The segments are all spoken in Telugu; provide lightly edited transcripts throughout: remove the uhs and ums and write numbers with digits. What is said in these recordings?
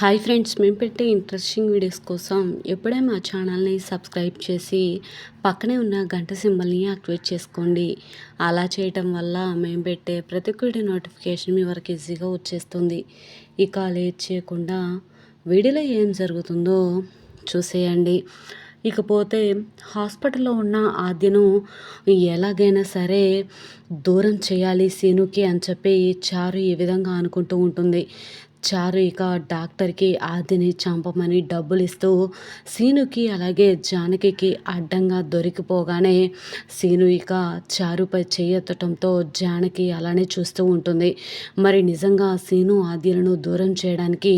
హాయ్ ఫ్రెండ్స్, మేము పెట్టే ఇంట్రెస్టింగ్ వీడియోస్ కోసం ఎప్పుడే మా ఛానల్ని సబ్స్క్రైబ్ చేసి పక్కనే ఉన్న గంట సింబల్ని యాక్టివేట్ చేసుకోండి. అలా చేయటం వల్ల మేము పెట్టే ప్రతి వీడియో నోటిఫికేషన్ మీ వరకు ఈజీగా వచ్చేస్తుంది. ఇక లేట్ చేయకుండా వీడియోలో ఏం జరుగుతుందో చూసేయండి. ఇకపోతే హాస్పిటల్లో ఉన్న ఆద్యను ఎలాగైనా సరే దూరం చేయాలి సీనుకి అని చెప్పి చారు ఈ విధంగా అనుకుంటూ ఉంటుంది. చారు ఇక డాక్టర్కి ఆదిని చంపమని డబ్బులు ఇస్తూ సీనుకి అలాగే జానకికి అడ్డంగా దొరికిపోగానే సీను ఇక చారుపై చేయెత్తటంతో జానకి అలానే చూస్తూ ఉంటుంది. మరి నిజంగా సీను ఆద్యలను దూరం చేయడానికి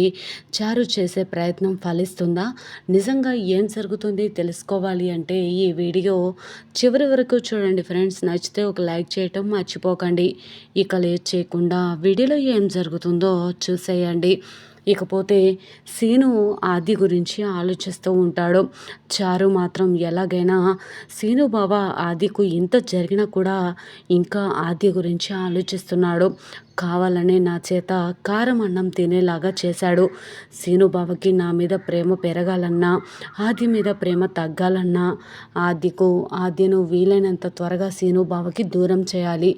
చారు చేసే ప్రయత్నం ఫలిస్తుందా? నిజంగా ఏం జరుగుతుంది తెలుసుకోవాలి అంటే ఈ వీడియో చివరి వరకు చూడండి ఫ్రెండ్స్. నచ్చితే ఒక లైక్ చేయటం మర్చిపోకండి. ఇక లేట్ చేయకుండా వీడియోలో ఏం జరుగుతుందో చూసేయండి. ఇకపోతే సీను ఆది గురించి ఆలోచిస్తూ ఉంటాడు. చారు మాత్రం ఎలాగైనా సీను బావ ఆదికు ఇంత జరిగినా కూడా ఇంకా ఆది గురించి ఆలోచిస్తున్నాడు. కావాలనే నా చేత కారం అన్నం తినేలాగా చేశాడు. సీను బావకి నా మీద ప్రేమ పెరగాలన్నా ఆది మీద ప్రేమ తగ్గాలన్నా ఆద్యను వీలైనంత త్వరగా సీను బావకి దూరం చేయాలి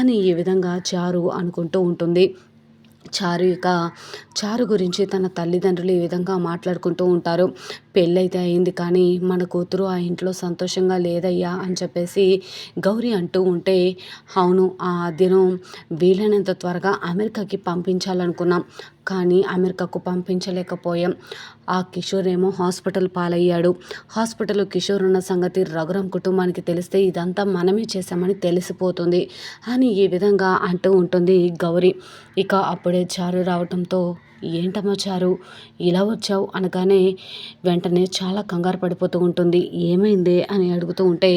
అని ఈ విధంగా చారు అనుకుంటూ ఉంటుంది. చారు గురించి తన తల్లిదండ్రులు ఈ విధంగా మాట్లాడుకుంటూ ఉంటారు. పెళ్ళైతే అయింది కానీ మన కూతురు ఆ ఇంట్లో సంతోషంగా లేదయ్యా అని చెప్పేసి గౌరీ అంటూ ఉంటే, అవును, ఆ ఆద్యను వీలైనంత త్వరగా అమెరికాకి పంపించాలనుకున్నాం కానీ అమెరికాకు పంపించలేకపోయాం. ఆ కిషోర్ ఏమో హాస్పిటల్ పాలయ్యాడు. హాస్పిటల్ కిషోర్ ఉన్న సంగతి రఘురామ్ కుటుంబానికి తెలిస్తే ఇదంతా మనమే చేశామని తెలిసిపోతుంది అని ఈ విధంగా అంటూ ఉంటుంది గౌరీ. ఇక అప్పుడే చారు రావటంతో, ఏంటమ్మా చారు ఇలా వచ్చావు అనగానే వెంటనే చాలా కంగారు పడిపోతూ ఉంటుంది. ఏమైంది అని అడుగుతూ ఉంటే,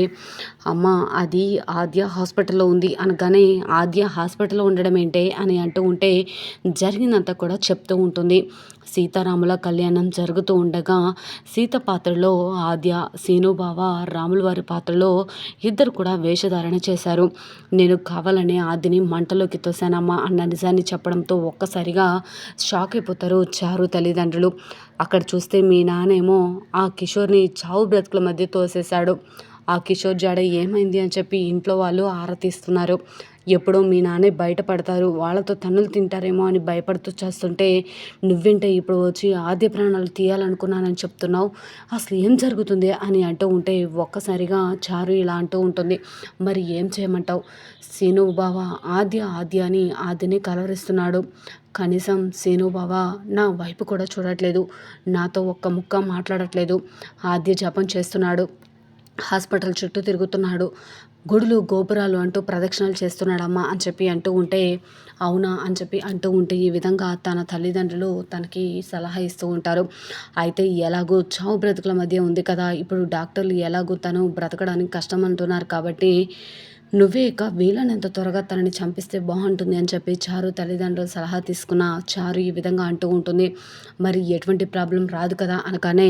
అమ్మ అది ఆద్య హాస్పిటల్లో ఉంది అనగానే, ఆద్య హాస్పిటల్లో ఉండడం ఏంటే అని అంటూ ఉంటే జరిగిందంతా కూడా చెప్తూ ఉంటుంది. సీతారాముల కళ్యాణం జరుగుతూ ఉండగా సీత పాత్రలో ఆద్య, సీనుబావ రాముల వారి పాత్రలో ఇద్దరు కూడా వేషధారణ చేశారు. నేను కావాలనే ఆద్యని మంటలోకి తోశానమ్మా అన్న నిజాన్ని చెప్పడంతో ఒక్కసారిగా షాక్ అయిపోతారు చారు తల్లిదండ్రులు. అక్కడ చూస్తే మీ నానేమో ఆ కిషోర్ని చావు బ్రతుకుల మధ్య తోసేశాడు. ఆ కిషోర్ జాడ ఏమైంది అని చెప్పి ఇంట్లో వాళ్ళు ఆరా తీస్తున్నారు. ఎప్పుడో మీ నాన్నే బయటపడతారు, వాళ్ళతో తన్నులు తింటారేమో అని భయపడుతూ చేస్తుంటే నువ్వేంటే ఇప్పుడు వచ్చి ఆద్య ప్రాణాలు తీయాలనుకున్నానని చెప్తున్నావు, అసలు ఏం జరుగుతుంది అని అంటూ ఉంటే ఒక్కసారిగా చారు ఇలా అంటూ ఉంటుంది. మరి ఏం చేయమంటావు, సీను బావ ఆద్య అని ఆద్యని కలవరిస్తున్నాడు. కనీసం సీను బావ నా వైపు కూడా చూడట్లేదు, నాతో ఒక్క ముక్క మాట్లాడట్లేదు. ఆద్య జపం చేస్తున్నాడు, హాస్పిటల్ చుట్టూ తిరుగుతున్నాడు, గుడులు గోపురాలు అంటూ ప్రదక్షిణలు చేస్తున్నాడమ్మా అని చెప్పి అంటూ ఉంటే, అవునా అని చెప్పి అంటూ ఉంటే ఈ విధంగా తన తల్లిదండ్రులు తనకి సలహా ఇస్తూ ఉంటారు. అయితే ఎలాగో చావు బ్రతుకుల మధ్య ఉంది కదా, ఇప్పుడు డాక్టర్లు ఎలాగో తను బ్రతకడానికి కష్టం అంటున్నారు కాబట్టి నువ్వే ఇక వీలైనంత త్వరగా తనని చంపిస్తే బాగుంటుంది అని చెప్పి చారు తల్లిదండ్రులు సలహా తీసుకున్న చారు ఈ విధంగా అంటూ ఉంటుంది. మరి ఎటువంటి ప్రాబ్లం రాదు కదా అనగానే,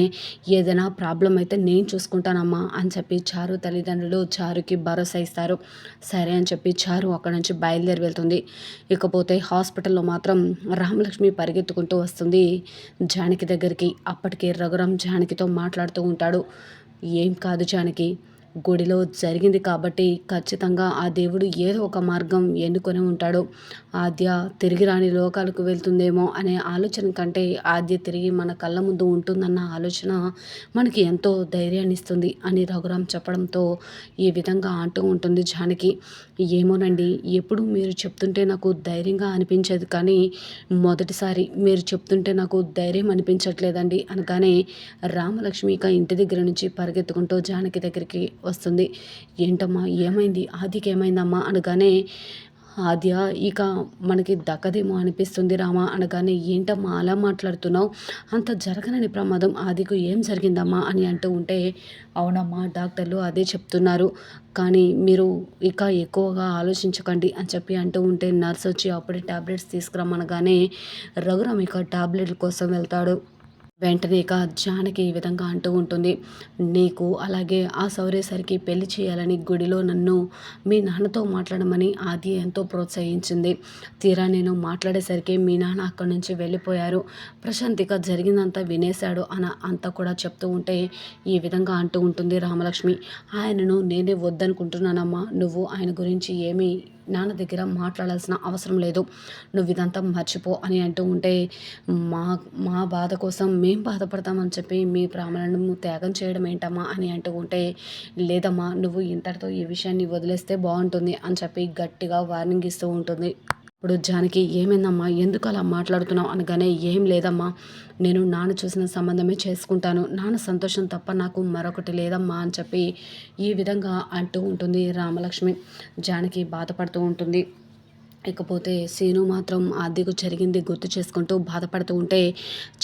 ఏదైనా ప్రాబ్లం అయితే నేను చూసుకుంటానమ్మా అని చెప్పి చారు తల్లిదండ్రులు చారుకి భరోసా ఇస్తారు. సరే అని చెప్పి చారు అక్కడ నుంచి బయలుదేరి వెళ్తుంది. ఇకపోతే హాస్పిటల్లో మాత్రం రామలక్ష్మి పరిగెత్తుకుంటూ వస్తుంది జానకి దగ్గరికి. అప్పటికే రఘురామ్ జానకితో మాట్లాడుతూ ఉంటాడు. ఏం కాదు జానకి, గుడిలో జరిగింది కాబట్టి ఖచ్చితంగా ఆ దేవుడు ఏదో ఒక మార్గం ఎన్నుకొని ఉంటాడు. ఆద్య తిరిగి రాని లోకాలకు వెళ్తుందేమో అనే ఆలోచన కంటే ఆద్య తిరిగి మన కళ్ళ ముందు ఉంటుందన్న ఆలోచన మనకి ఎంతో ధైర్యాన్ని ఇస్తుంది అని రఘురామ్ చెప్పడంతో ఈ విధంగా అంటూ ఉంటుంది జానకి. ఏమోనండి, ఎప్పుడు మీరు చెప్తుంటే నాకు ధైర్యంగా అనిపించేది కానీ మొదటిసారి మీరు చెప్తుంటే నాకు ధైర్యం అనిపించట్లేదండి అనగానే రామలక్ష్మి ఇక ఇంటి దగ్గర నుంచి పరిగెత్తుకుంటూ జానకి దగ్గరికి వస్తుంది. ఏంటమ్మా ఏమైంది, ఆదికి ఏమైందమ్మా అనగానే, ఆద్య ఇక మనకి దక్కదేమో అనిపిస్తుంది రామా అనగానే, ఏంటమ్మా అలా మాట్లాడుతున్నావు, అంత జరగనని ప్రమాదం ఆదికు ఏం జరిగిందమ్మా అని అంటూ ఉంటే, అవునమ్మా డాక్టర్లు అదే చెప్తున్నారు కానీ మీరు ఇక ఎక్కువగా ఆలోచించకండి అని చెప్పి అంటూ ఉంటే నర్స్ వచ్చి అప్పుడే టాబ్లెట్స్ తీసుకురమ్మనగానే రఘురామ్ ఇక టాబ్లెట్ల కోసం వెళ్తాడు. వెంటనే ఇక జానకి ఈ విధంగా అంటూ ఉంటుంది. నీకు అలాగే ఆ సౌరేసరికి పెళ్లి చేయాలని గుడిలో నన్ను మీ నాన్నతో మాట్లాడమని ఆది ఎంతో ప్రోత్సహించింది. తీరా నేను మాట్లాడేసరికి మీ నాన్న అక్కడి నుంచి వెళ్ళిపోయారు. ప్రశాంత్ ఇక జరిగిందంతా వినేశాడు అంతా కూడా చెప్తూ ఉంటే ఈ విధంగా అంటూ ఉంటుంది రామలక్ష్మి. ఆయనను నేనే వద్దనుకుంటున్నానమ్మా. నువ్వు ఆయన గురించి ఏమీ నాన్న దగ్గర మాట్లాడాల్సిన అవసరం లేదు. నువ్వు ఇదంతా మర్చిపో అని అంటూ ఉంటే మా మా బాధ కోసం మేం బాధపడతామని చెప్పి మీ ప్రాణాలను త్యాగం చేయడం ఏంటమ్మా అని అంటూ ఉంటే, లేదమ్మా నువ్వు ఇంతటితో ఈ విషయాన్ని వదిలేస్తే బాగుంటుంది అని చెప్పి గట్టిగా వార్నింగ్ ఇస్తూ ఉంటుంది. ఇప్పుడు జానకి ఏమైందమ్మా ఎందుకు అలా మాట్లాడుతున్నావు అనగానే, ఏం లేదమ్మా నేను నాన్న చూసిన సంబంధమే చేసుకుంటాను. నాన్న సంతోషం తప్ప నాకు మరొకటి లేదమ్మా అని చెప్పి ఈ విధంగా అంటూ ఉంటుంది రామలక్ష్మి. జానకి బాధపడుతూ ఉంటుంది. ఇకపోతే సీను మాత్రం ఆద్యకు జరిగింది గుర్తు చేసుకుంటూ బాధపడుతూ ఉంటే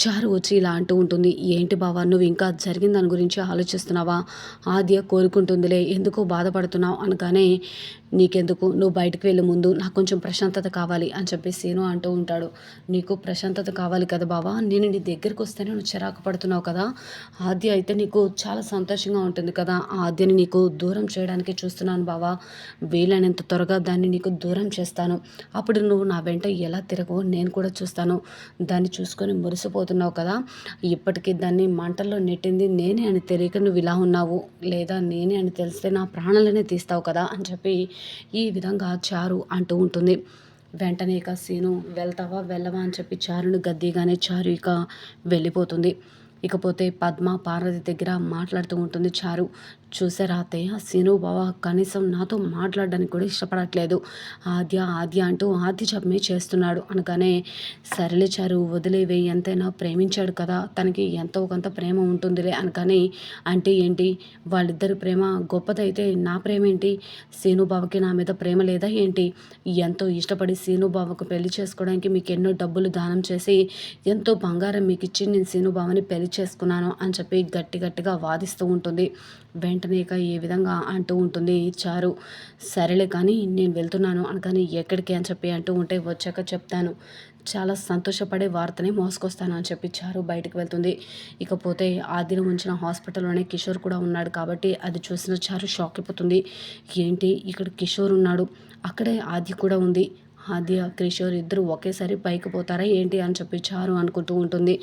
చారు వచ్చి ఇలా అంటూ ఉంటుంది. ఏంటి బావా నువ్వు ఇంకా జరిగిన దాని గురించి ఆలోచిస్తున్నావా? ఆద్య కోరుకుంటుందిలే ఎందుకు బాధపడుతున్నావు అనగానే, నీకెందుకు నువ్వు బయటకు వెళ్ళే ముందు నాకు కొంచెం ప్రశాంతత కావాలి అని చెప్పి సీను అంటూ ఉంటాడు. నీకు ప్రశాంతత కావాలి కదా బావా, నేను నీ దగ్గరికి వస్తేనే నువ్వు చిరాకు పడుతున్నావు కదా. ఆద్య అయితే నీకు చాలా సంతోషంగా ఉంటుంది కదా. ఆ ఆద్యని నీకు దూరం చేయడానికి చూస్తున్నాను బావా. వీలైనంత త్వరగా దాన్ని నీకు దూరం చేస్తాను. అప్పుడు నువ్వు నా వెంట ఎలా తిరగవో నేను కూడా చూస్తాను. దాన్ని చూసుకొని మురిసిపోతున్నావు కదా. ఇప్పటికీ దాన్ని మంటల్లో నెట్టింది నేనే అని తెలియక నువ్వు ఇలా ఉన్నావు. లేదా నేనే అని తెలిస్తే నా ప్రాణాలనే తీస్తావు కదా అని చెప్పి ఈ విధంగా చారు అంటూ ఉంటుంది. వెంటనే ఇక సీను వెళ్తావా వెళ్ళవా అని చెప్పి చారును గద్దిగానే చారు ఇక వెళ్ళిపోతుంది. ఇకపోతే పద్మ పార్వతి దగ్గర మాట్లాడుతూ ఉంటుంది చారు. చూసారా అత్తయ్య, సీను బావ కనీసం నాతో మాట్లాడడానికి కూడా ఇష్టపడట్లేదు. ఆద్య ఆద్య అంటూ ఆద్య జపమే చేస్తున్నాడు అనగానే, సరేలే చారు వదిలేవే, ఎంతైనా ప్రేమించాడు కదా, తనకి ఎంతో కొంత ప్రేమ ఉంటుందిలే అనగానే, అంటే ఏంటి వాళ్ళిద్దరి ప్రేమ గొప్పదైతే నా ప్రేమ ఏంటి? సీను బావకి నా మీద ప్రేమ లేదా ఏంటి? ఎంతో ఇష్టపడి సీను బావకు పెళ్లి చేసుకోవడానికి మీకు ఎన్నో డబ్బులు దానం చేసి ఎంతో బంగారం మీకు ఇచ్చి నేను సీను బావని పెళ్లి చేసుకున్నాను అని చెప్పి గట్టిగా వాదిస్తూ ఉంటుంది. వెంటనే ఇక ఈ విధంగా అంటూ ఉంటుంది చారు. సరేలే కానీ నేను వెళ్తున్నాను అనగానే, ఎక్కడికి అని చెప్పి అంటూ ఉంటే, వచ్చాక చెప్తాను, చాలా సంతోషపడే వార్తని మోసుకొస్తాను అని చెప్పి చారు బయటకు వెళ్తుంది. ఇకపోతే ఆదిని ఉంచిన హాస్పిటల్లోనే కిషోర్ కూడా ఉన్నాడు కాబట్టి అది చూసిన చారు షాక్ అయిపోతుంది. ఏంటి ఇక్కడ కిషోర్ ఉన్నాడు, అక్కడే ఆది కూడా ఉంది. ఆద్య కిషోర్ ఇద్దరు ఒకేసారి పైకి పోతారా ఏంటి అని చెప్పి చారు అనుకుంటూ ఉంటుంది.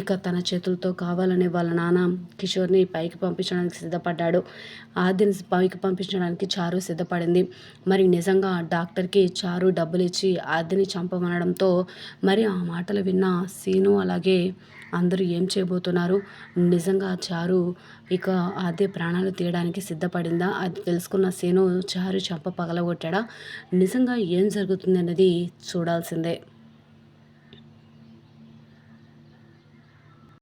ఇక తన చేతులతో కావాలనే వాళ్ళ నాన్న కిషోర్ని పైకి పంపించడానికి సిద్ధపడ్డాడు. ఆద్యని పైకి పంపించడానికి చారు సిద్ధపడింది. మరి నిజంగా డాక్టర్కి చారు డబ్బులు ఇచ్చి ఆద్యని చంపమనడంతో మరి ఆ మాటలు విన్న సీను అలాగే అందరూ ఏం చేయబోతున్నారు? నిజంగా చారు ఇక ఆద్య ప్రాణాలు తీయడానికి సిద్ధపడిందా? అది తెలుసుకున్న సీను చారు చంప పగలగొట్టాడా? నిజంగా ఏం జరుగుతుంది అన్నది చూడాల్సిందే.